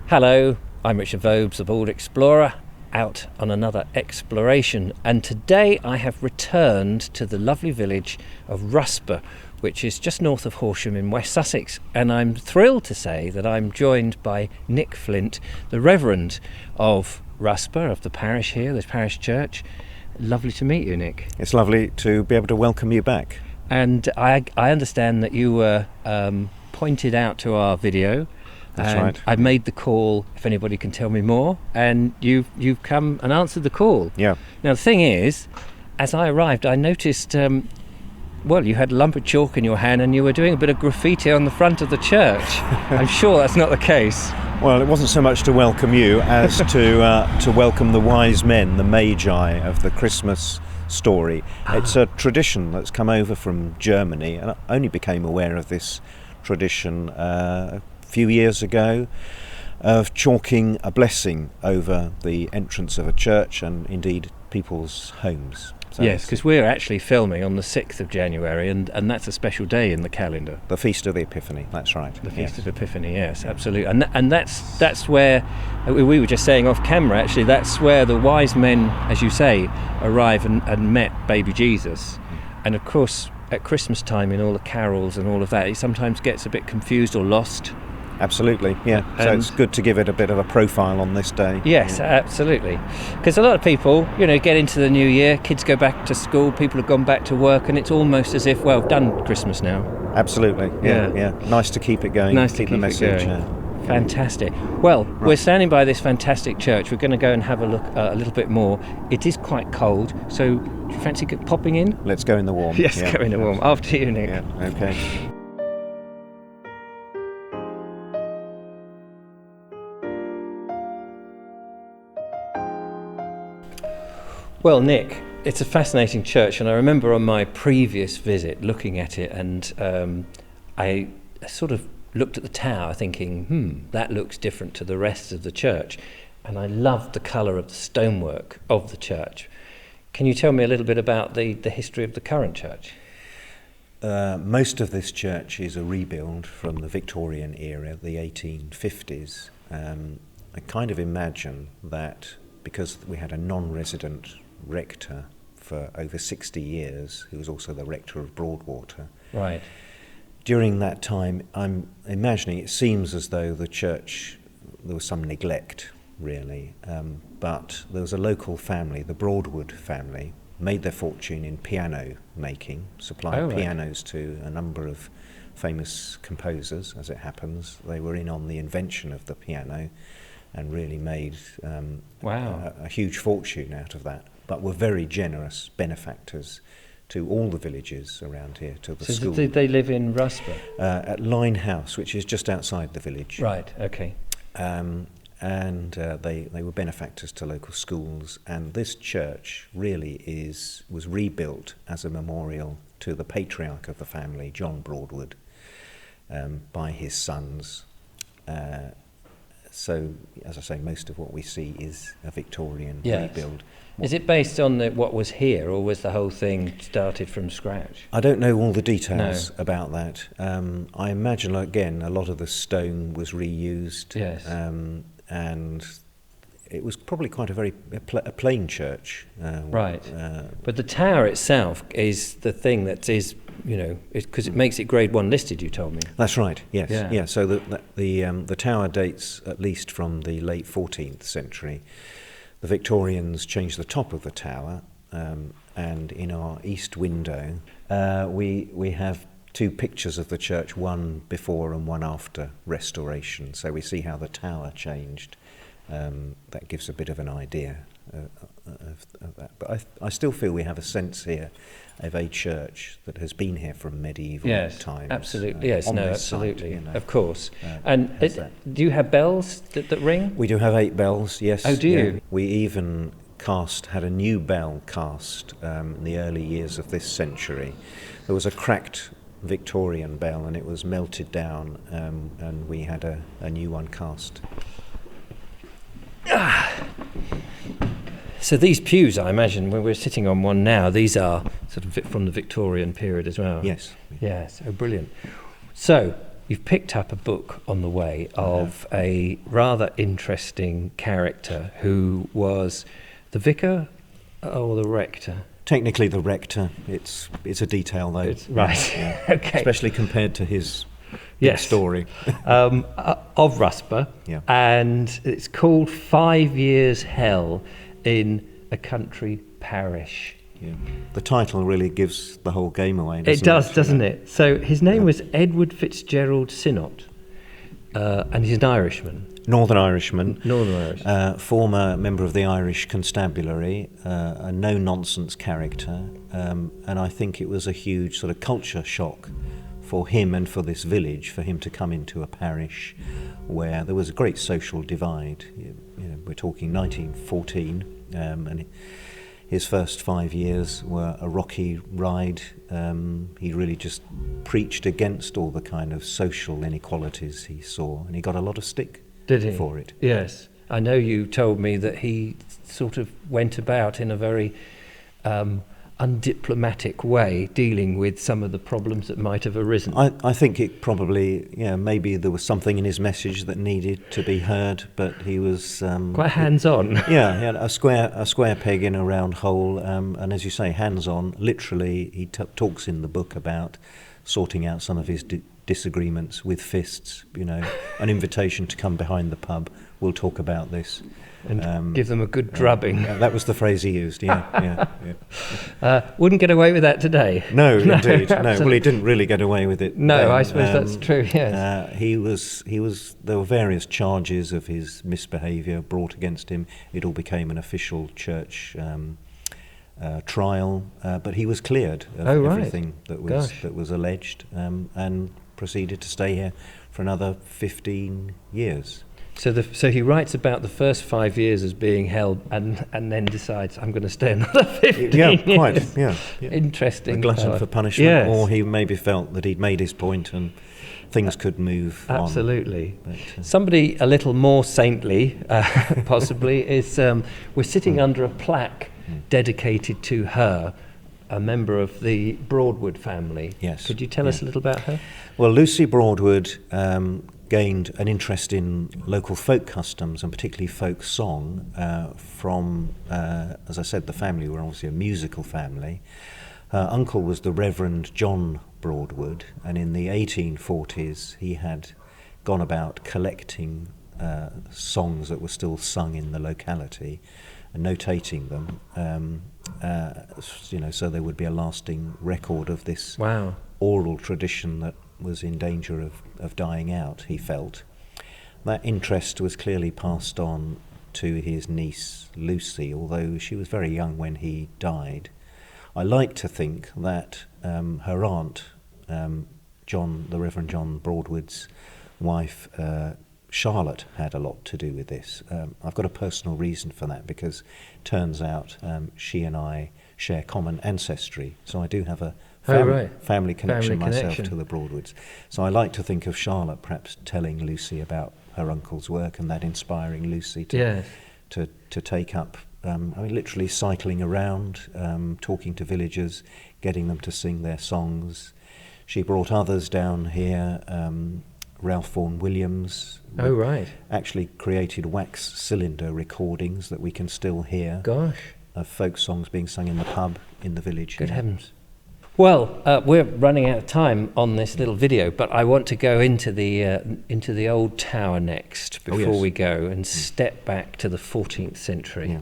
Hello, I'm Richard Vobes, the Bald Explorer, out on another exploration, and today I have returned to the lovely village of Rusper, which is just north of Horsham in West Sussex, and I'm thrilled to say that I'm joined by Nick Flint, the Reverend of Rusper, of the parish here, the parish church. Lovely to meet you, Nick. It's lovely to be able to welcome you back. And I understand that you were pointed out to our video. That's right. I made the call, if anybody can tell me more, and you've come and answered the call. Yeah. Now the thing is, as I arrived, I noticed, you had a lump of chalk in your hand and you were doing a bit of graffiti on the front of the church. I'm sure that's not the case. Well, it wasn't so much to welcome you as to welcome the wise men, the magi of the Christmas story. It's a tradition that's come over from Germany, and I only became aware of this tradition a few years ago, of chalking a blessing over the entrance of a church and indeed people's homes. So yes, because we're actually filming on the 6th of January, and that's a special day in the calendar. The Feast of the Epiphany, that's right. The Feast of Epiphany, yes, absolutely. And that's where, we were just saying off camera actually, that's where the wise men, as you say, arrive and met baby Jesus. And of course, at Christmas time, in all the carols and all of that, it sometimes gets a bit confused or lost. Absolutely, yeah. So it's good to give it a bit of a profile on this day. Yes, absolutely. Because a lot of people, get into the new year, kids go back to school, people have gone back to work, and it's almost as if, done Christmas now. Absolutely, yeah. Nice to keep it going. Nice to keep the message. It going. Fantastic. Well, We're standing by this fantastic church. We're going to go and have a look a little bit more. It is quite cold, so do you fancy popping in? Let's go in the warm. Yes, go in the warm. After you, Nick. Yeah, okay. Well, Nick, it's a fascinating church, and I remember on my previous visit looking at it, and I sort of looked at the tower thinking, that looks different to the rest of the church, and I loved the colour of the stonework of the church. Can you tell me a little bit about the history of the current church? Most of this church is a rebuild from the Victorian era, the 1850s. I kind of imagine that because we had a non-resident rector for over 60 years, who was also the rector of Broadwood. Right. During that time, I'm imagining it seems as though the church, there was some neglect, really, but there was a local family, the Broadwood family, made their fortune in piano making, supplying pianos to a number of famous composers, as it happens. They were in on the invention of the piano and really made a huge fortune out of that, but were very generous benefactors to all the villages around here, to the school. So did they live in Rusper? At Linehouse, which is just outside the village. Right, okay. And they were benefactors to local schools, and this church really was rebuilt as a memorial to the patriarch of the family, John Broadwood, by his sons. So, as I say, most of what we see is a Victorian rebuild. Is it based on what was here, or was the whole thing started from scratch? I don't know all the details about that. I imagine, again, a lot of the stone was reused. Yes. And it was probably quite a plain church. Right. But the tower itself is the thing that is, because it makes it Grade 1 listed, you told me. That's right, yes. Yeah. So the tower dates at least from the late 14th century. The Victorians changed the top of the tower, and in our east window we have two pictures of the church, one before and one after restoration. So we see how the tower changed. That gives a bit of an idea of that. But I still feel we have a sense here of a church that has been here from medieval times. Absolutely. Absolutely. Site, of course. And do you have bells that ring? We do have 8 bells, yes. Oh, do you? We even had a new bell cast in the early years of this century. There was a cracked Victorian bell, and it was melted down, and we had a new one cast. So these pews, I imagine, when we're sitting on one now, these are sort of from the Victorian period as well. Yes. Yes, oh brilliant. So you've picked up a book on the way of a rather interesting character who was the vicar or the rector. Technically the rector. It's a detail though. Right. Yeah. Okay. Especially compared to his big story. Of Rusper. Yeah. And it's called 5 Years Hell in a Country Parish. Yeah. The title really gives the whole game away, It does, doesn't it? So his name was Edward Fitzgerald Sinnott, and he's an Irishman. Northern Irishman. Northern Irish. Former member of the Irish Constabulary, a no-nonsense character, and I think it was a huge sort of culture shock for him and for this village, for him to come into a parish where there was a great social divide. We're talking 1914, and his first 5 years were a rocky ride. He really just preached against all the kind of social inequalities he saw, and he got a lot of stick for it. Yes. I know you told me that he sort of went about in a very undiplomatic way dealing with some of the problems that might have arisen. I think it probably, maybe there was something in his message that needed to be heard, but he was quite hands-on. Yeah, he had a square peg in a round hole, and as you say, hands-on. Literally, he talks in the book about sorting out some of his disagreements with fists. An invitation to come behind the pub. We'll talk about this. And give them a good drubbing. That was the phrase he used, yeah. Wouldn't get away with that today. No, indeed. No, well, he didn't really get away with it. No, I suppose that's true, yes. He was. There were various charges of his misbehaviour brought against him. It all became an official church trial, but he was cleared of everything that was alleged, and proceeded to stay here for another 15 years. So he writes about the first 5 years as being hell, and then decides, I'm going to stay another 15 years. Quite, yeah. Interesting. A glutton for punishment, yes. Or he maybe felt that he'd made his point and things could move on. Absolutely. Somebody a little more saintly, possibly, is we're sitting under a plaque dedicated to her, a member of the Broadwood family. Yes. Could you tell us a little about her? Well, Lucy Broadwood gained an interest in local folk customs and particularly folk song from, as I said, the family were obviously a musical family. Her uncle was the Reverend John Broadwood, and in the 1840s he had gone about collecting songs that were still sung in the locality and notating them, so there would be a lasting record of this oral tradition that was in danger of dying out, he felt. That interest was clearly passed on to his niece Lucy, although she was very young when he died. I like to think that her aunt, the Reverend John Broadwood's wife, Charlotte, had a lot to do with this. I've got a personal reason for that, because it turns out she and I share common ancestry, so I do have a family connection myself to the Broadwoods. So I like to think of Charlotte perhaps telling Lucy about her uncle's work, and that inspiring Lucy to take up, literally cycling around, talking to villagers, getting them to sing their songs. She brought others down here. Ralph Vaughan Williams actually created wax cylinder recordings that we can still hear of folk songs being sung in the pub in the village. Good heavens. Well, we're running out of time on this little video, but I want to go into the old tower next before we go and step back to the 14th century.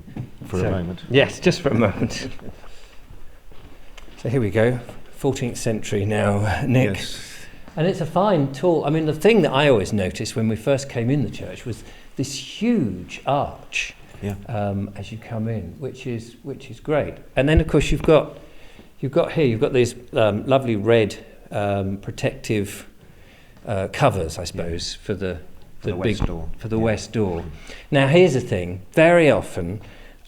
For a moment. Yes, just for a moment. So here we go, 14th century now, Nick. Yes. And it's a fine, tall. I mean, the thing that I always noticed when we first came in the church was this huge arch as you come in, which is great. And then, of course, you've got these lovely red protective covers, I suppose, for the west door. Now, here's the thing: very often,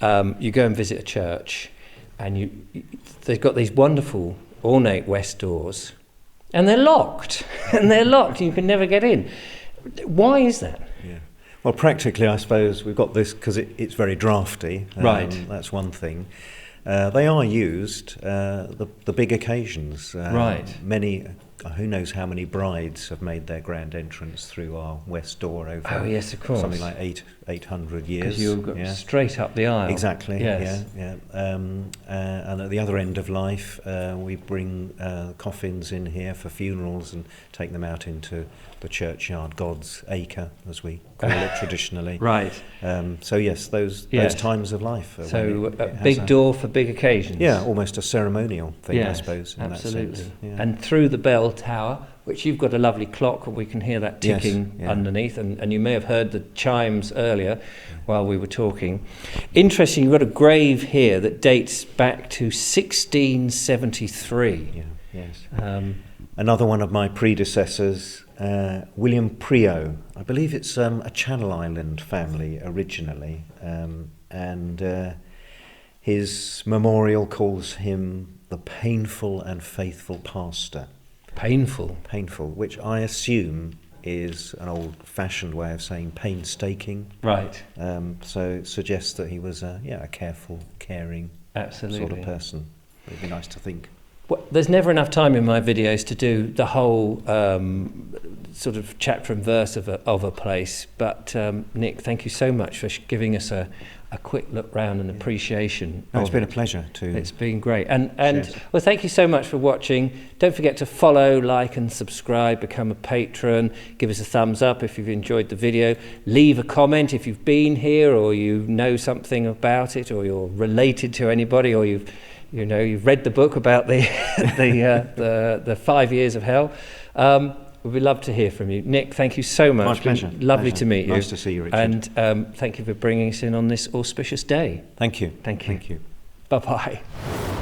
you go and visit a church, and they've got these wonderful ornate west doors. And they're locked, and you can never get in. Why is that? Yeah. Well, practically, I suppose we've got this because it's very drafty. Right. That's one thing. They are used the big occasions. Right. Many who knows how many brides have made their grand entrance through our west door over Oh yes, of course. something like 800 years. Because you've got straight up the aisle. Exactly. Yes. Yeah. And at the other end of life, we bring coffins in here for funerals and take them out into the churchyard, God's acre, as we call it traditionally. Right. So yes, those times of life. So a big door for big occasions. Yeah, almost a ceremonial thing, yes, I suppose. In absolutely. That sense. Yeah. And through the bell tower, which you've got a lovely clock, we can hear that ticking underneath, and you may have heard the chimes earlier while we were talking. Interesting, you've got a grave here that dates back to 1673. Yeah, yes. Another one of my predecessors, William Prio. I believe it's a Channel Island family originally, and his memorial calls him the painful and faithful pastor. Painful, which I assume is an old-fashioned way of saying painstaking. Right. So it suggests that he was a careful, caring sort of person. It would be nice to think. Well, there's never enough time in my videos to do the whole sort of chapter and verse of a place. But Nick, thank you so much for giving us a quick look round and appreciation. No, it's been a pleasure too. It's been great. And well, thank you so much for watching. Don't forget to follow, like and subscribe, become a patron, give us a thumbs up if you've enjoyed the video, leave a comment if you've been here or you know something about it, or you're related to anybody, or you've read the book about the 5 years of hell. We'd love to hear from you. Nick, thank you so much. My pleasure. Lovely to meet you. Nice to see you, Richard. And thank you for bringing us in on this auspicious day. Thank you. Thank you. Thank you. Bye-bye.